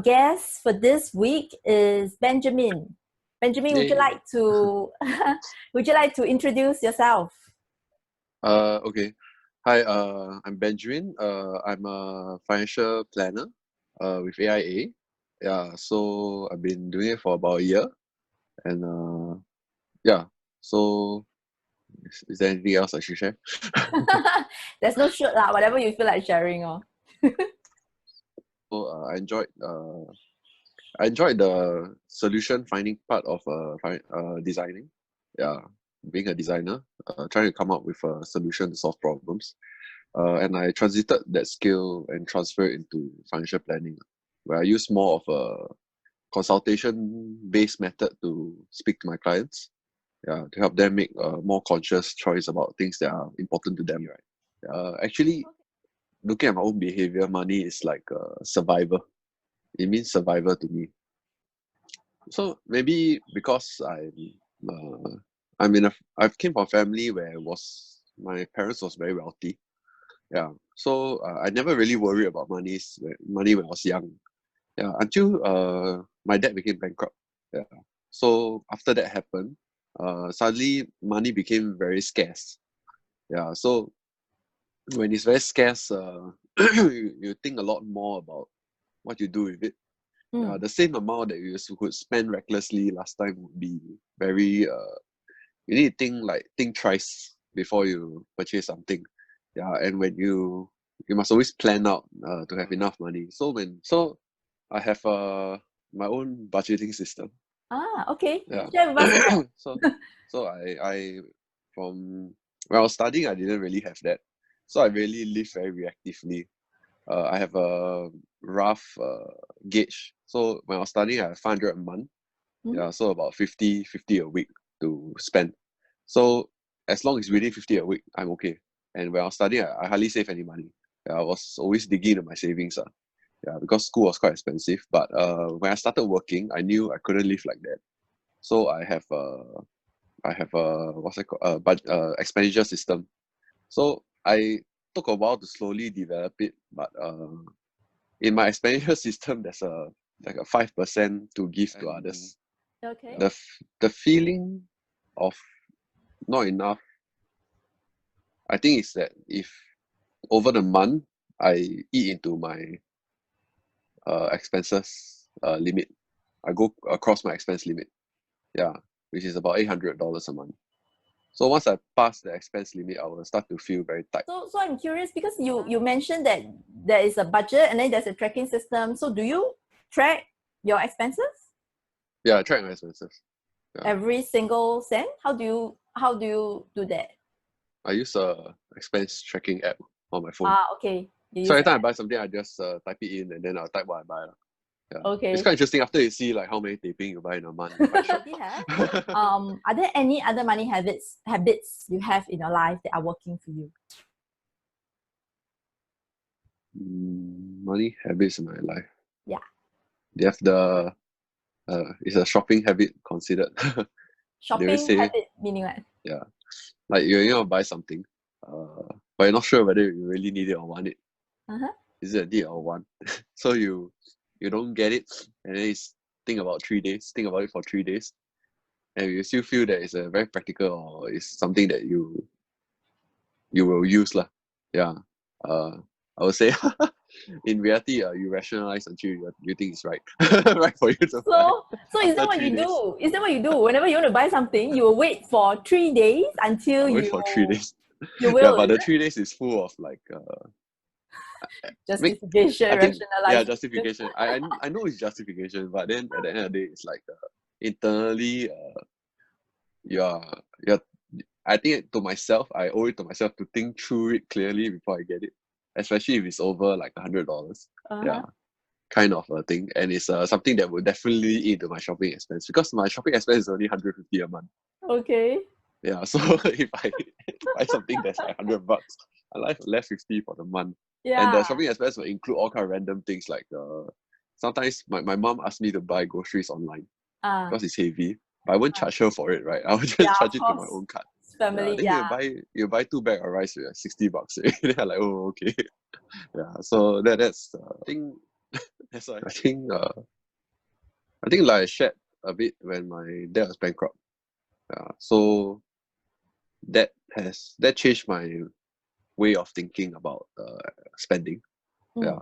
guest for this week is Benjamin. Benjamin, would you Yay. like to would you like to introduce yourself? Okay. Hi, I'm Benjamin. I'm a financial planner with AIA. Yeah, so I've been doing it for about a year. And yeah, so is there anything else I should share? There's no shoot lah, whatever you feel like sharing. Oh. So I enjoyed the solution finding part of designing. Yeah, being a designer, trying to come up with a solution to solve problems. And I transited that skill and transfer it into financial planning, where I use more of a consultation-based method to speak to my clients, yeah, to help them make a more conscious choice about things that are important to them, right? Actually, looking at my own behavior, money is like a survivor. It means survivor to me. So maybe because I came from a family where my parents was very wealthy. Yeah, so I never really worried about money when I was young. Yeah, until my dad became bankrupt. Yeah, so after that happened, suddenly money became very scarce. Yeah, so when it's very scarce, you think a lot more about what you do with it. Yeah, the same amount that you could spend recklessly last time would be very you need to think thrice before you purchase something. Yeah, and when you must always plan out to have enough money. So I have my own budgeting system. Okay. Yeah. Share with us more. so I from when I was studying, I didn't really have that. So I really live very reactively. I have a rough gauge. So when I was studying, I have 500 a month. Yeah, so about 50 a week to spend. So as long as within 50 a week, I'm okay. And when I was studying, I hardly save any money. Yeah, I was always digging into my savings. Yeah, because school was quite expensive. But when I started working, I knew I couldn't live like that. So I have a what's it called? Expenditure system. So I took a while to slowly develop it, but in my expenditure system, there's like a 5% to give to others. Okay. The feeling of not enough, I think, is that if over the month I eat into my expenses limit, I go across my expense limit, yeah, which is about $800 a month. So once I pass the expense limit, I will start to feel very tight. So I'm curious because you mentioned that there is a budget and then there's a tracking system. So do you track your expenses? Yeah, I track my expenses. Yeah. Every single cent? How do you do that? I use a expense tracking app on my phone. Okay. So every time I buy something, I just type it in and then I'll type what I buy. Yeah. Okay. It's quite interesting after you see like how many taping you buy in a month. Are there any other money habits you have in your life that are working for you? Money habits in my life. Yeah. They have is a shopping habit considered? Shopping habit meaning what? Yeah. Like you're going to buy something, but you're not sure whether you really need it or want it. Is it a need or want? So you don't get it, and then think about it for 3 days, and you still feel that it's a very practical or it's something that you will use lah. Yeah. I would say in reality, you rationalize until you think it's right, right for you to buy. So is that what you do? Is that what you do? Whenever you want to buy something, you will wait for 3 days until wait for 3 days. You will. Yeah, but the 3 days is full of like justification, rationalization. Yeah, justification. I know it's justification, but then at the end of the day, it's like internally, you're. I think to myself, I owe it to myself to think through it clearly before I get it, especially if it's over like $100. Yeah, kind of a thing, and it's something that would definitely eat into my shopping expense because my shopping expense is only 150 a month. Okay. Yeah, so if I buy something that's like $100, I left 50 for the month. Yeah. And the shopping expense will include all kind of random things like sometimes my mom asked me to buy groceries online because it's heavy, but I won't charge her for it, right? I will just charge it to my own card. Family, then you buy 2 bags of rice with $60. Then I'm like, oh, okay. Yeah, so that's I think That's why I think like I shared a bit when my dad was bankrupt. So that changed my way of thinking about spending. Yeah.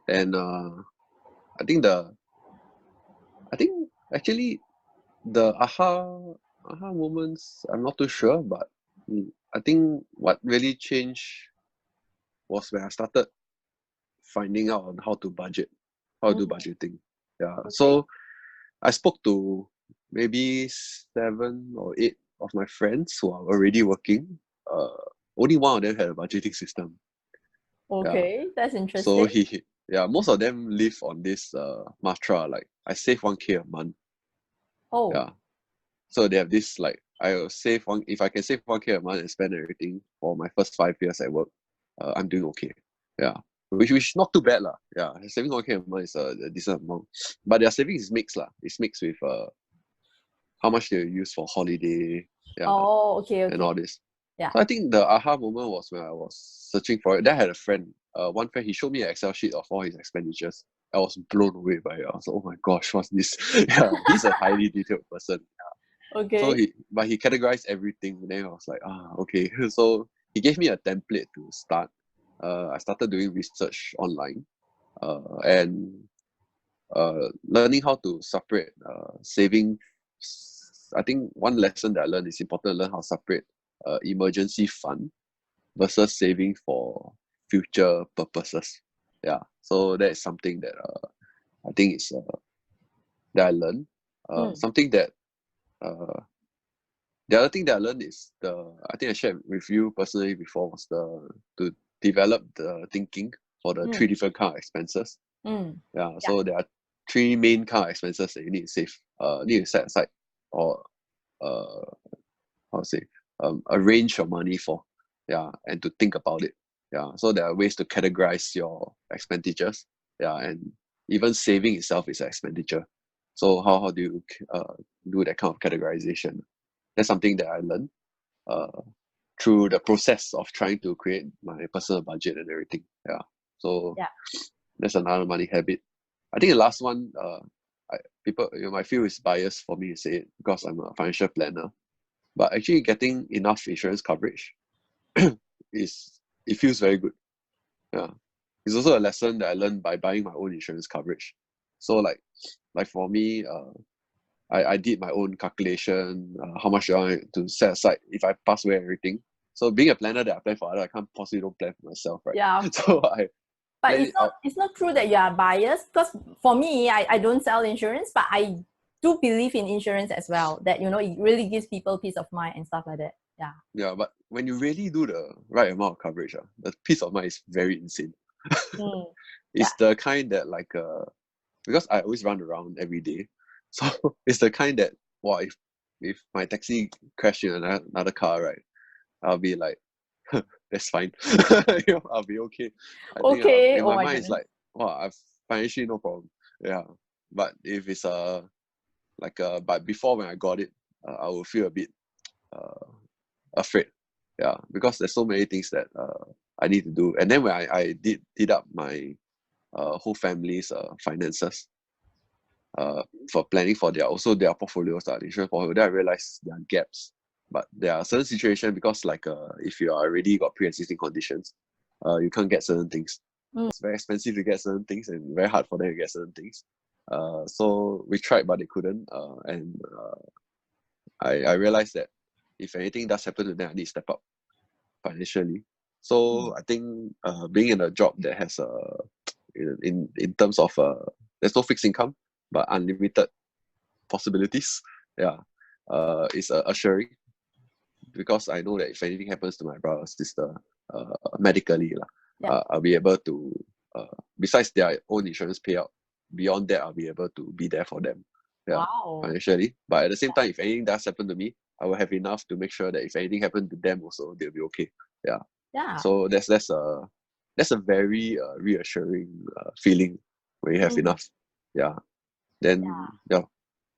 And I think actually the aha moments, I'm not too sure, but I think what really changed was when I started finding out on how to budget, how to do budgeting. Yeah. So I spoke to maybe 7 or 8 of my friends who are already working. Uh, Only one of them had a budgeting system. Yeah. Okay, that's So interesting. most of them live on this mantra, like I save 1K a month. Oh, Yeah. So they have this like I will save one if I can save 1K a month and spend everything for my first 5 years at work, I'm doing okay. Yeah. Which is not too bad lah. Yeah. Saving 1K a month is a decent amount. But their savings is mixed lah. It's mixed with how much they use for holiday, yeah, oh, okay, and all okay. this. Yeah. So I think the aha moment was when I was searching for it. Then I had a friend, one friend, he showed me an Excel sheet of all his expenditures. I was blown away by it. I was like, oh my gosh, what's this? Yeah, he's a highly detailed person. So Okay. he categorized everything. Then I was like, okay. So he gave me a template to start. I started doing research online, and learning how to separate saving. I think one lesson that I learned is important to learn how to separate emergency fund versus saving for future purposes. Yeah, so that is something that I think is that I learned. Something that the other thing that I learned is I think I shared with you personally before was to develop the thinking for the 3 different kind of expenses. Yeah, so there are 3 main kind of expenses that you need to save. Need to set aside or uh how to say a range of money for. Yeah, and to think about it. Yeah, so there are ways to categorize your expenditures. Yeah, and even saving itself is an expenditure. So how do you do that kind of categorization? That's something that I learned through the process of trying to create my personal budget and everything. Yeah. So Yeah. that's another money habit. I think the last one, people might feel is biased for me to say it because I'm a financial planner. But actually getting enough insurance coverage it feels very good. Yeah. It's also a lesson that I learned by buying my own insurance coverage. So like for me, I did my own calculation, how much do I want to set aside if I pass away and everything. So being a planner that I plan for others, I can't possibly don't plan for myself, right? Yeah, of So course. I But plan it out. it's not true that you are biased because for me, I don't sell insurance, but I do believe in insurance as well. That it really gives people peace of mind and stuff like that. Yeah. Yeah, but when you really do the right amount of coverage, the peace of mind is very insane. Yeah. It's the kind that like because I always run around every day. So it's the kind that if my taxi crashed in another car, right, I'll be like, that's fine. I'll be okay. I think Okay. in Oh my my mind it's goodness. like, wow, I've financially no problem. Yeah. But if it's but before when I got it, I will feel a bit uh afraid. Yeah, because there's so many things that I need to do. And then when I did up my whole family's finances, for planning for their portfolios, the insurance portfolio, then I realized there are gaps. But there are certain situations because like if you are already got pre-existing conditions, you can't get certain things. It's very expensive to get certain things and very hard for them to get certain things. So we tried but they couldn't. And I realized that if anything does happen to them, I need to step up financially. So I think being in a job that has in terms of there's no fixed income but unlimited possibilities, yeah, is assuring because I know that if anything happens to my brother or sister medically, Yeah. I'll be able to besides their own insurance payout, beyond that I'll be able to be there for them, yeah, Wow. financially. But at the same time, if anything does happen to me, I will have enough to make sure that if anything happened to them also, they'll be okay. Yeah. Yeah. So that's a very reassuring feeling when you have enough. Yeah. Then yeah.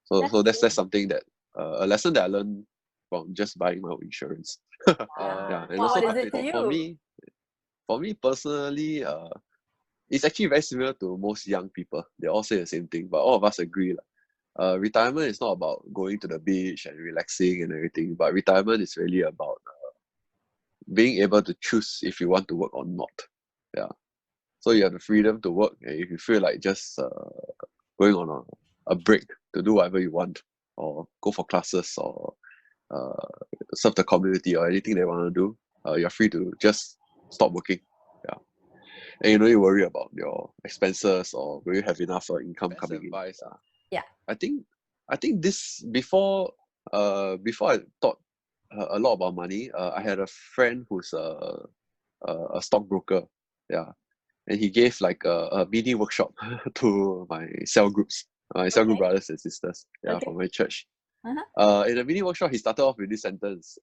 So That's that's true. something that a lesson that I learned from just buying my own insurance. Yeah. Yeah. And What also is it to for you? me personally, it's actually very similar to most young people. They all say the same thing, but all of us agree. Retirement is not about going to the beach and relaxing and everything, but retirement is really about being able to choose if you want to work or not. Yeah. So you have the freedom to work, and if you feel like just going on a break to do whatever you want, or go for classes, or serve the community, or anything they want to do, you're free to just stop working. Yeah. And you don't need to worry about your expenses or will you have enough income coming in. Yeah. I think this before I thought a lot about money. I had a friend who's a stockbroker. Yeah. And he gave like a mini workshop to my cell groups, my cell group brothers and sisters, from my church. In the mini workshop, he started off with this sentence.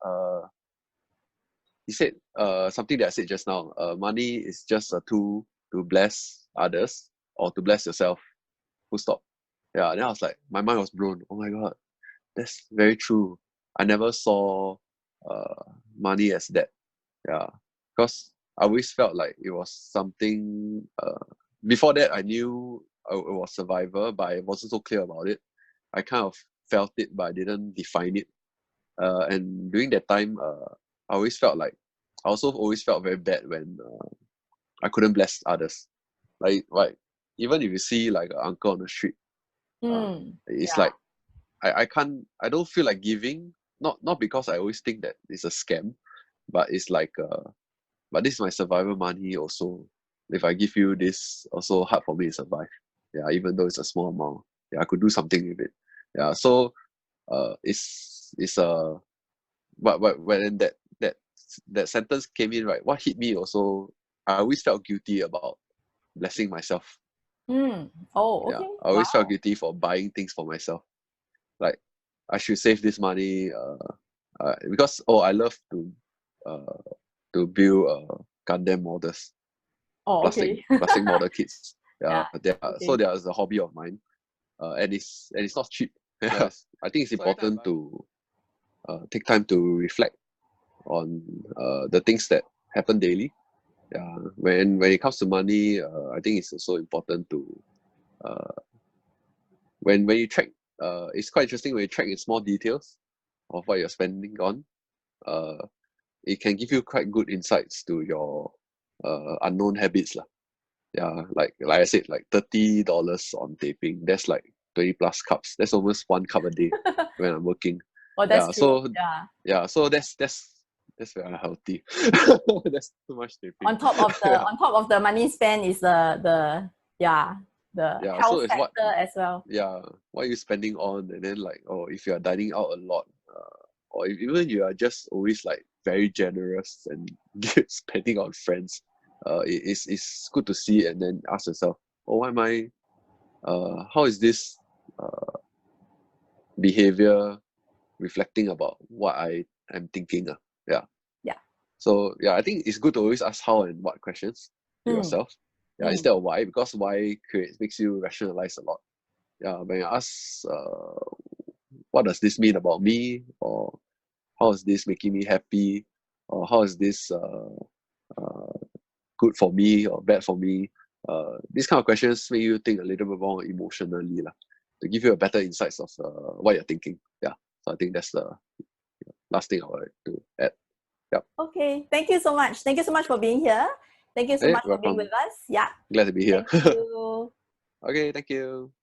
He said something that I said just now. Money is just a tool to bless others or to bless yourself. Full stop. Yeah, then I was like, my mind was blown. Oh my God, that's very true. I never saw money as that. Yeah, because I always felt like it was something. Before that, I knew it was survivor, but I wasn't so clear about it. I kind of felt it, but I didn't define it. And during that time, I always felt like I also always felt very bad when I couldn't bless others. Like even if you see like an uncle on the street, it's like I don't feel like giving. Not because I always think that it's a scam, but it's like but this is my survival money also. If I give you this, also hard for me to survive. Yeah, even though it's a small amount. Yeah, I could do something with it. Yeah, so it's but when that sentence came in, right, what hit me also, I always felt guilty about blessing myself. Oh, okay. Yeah, I always felt guilty for buying things for myself. Like I should save this money because I love to build Gundam models. Plastic model kits. So there's a hobby of mine. And it's not cheap. I think it's important to take time to reflect on the things that happen daily. Yeah, when it comes to money, I think it's also important to when you track. It's quite interesting when you track in small details of what you're spending on. It can give you quite good insights to your unknown habits lah. Yeah, like I said, like $30 on taping. That's like 20 plus cups. That's almost 1 cup a day when I'm working. That's true. So that's very unhealthy. That's too much taping. On top of the money spent is the health so factor as well. Yeah, what are you spending on? And then like, if you are dining out a lot, or if even you are just always like very generous and spending on friends, it's good to see and then ask yourself, why am I? How is this behavior reflecting about what I am thinking? Yeah. So I think it's good to always ask how and what questions to yourself. Yeah, instead of why, because why makes you rationalize a lot. Yeah, when I ask, what does this mean about me, or how is this making me happy, or how is this good for me or bad for me? These kind of questions make you think a little bit more emotionally to give you a better insights of what you're thinking. Yeah, so I think that's the last thing I would like to add. Yeah. Okay, thank you so much. Thank you so much for being here. Thank you so much for being with us. Yeah. Glad to be here. Thank you. Okay, thank you.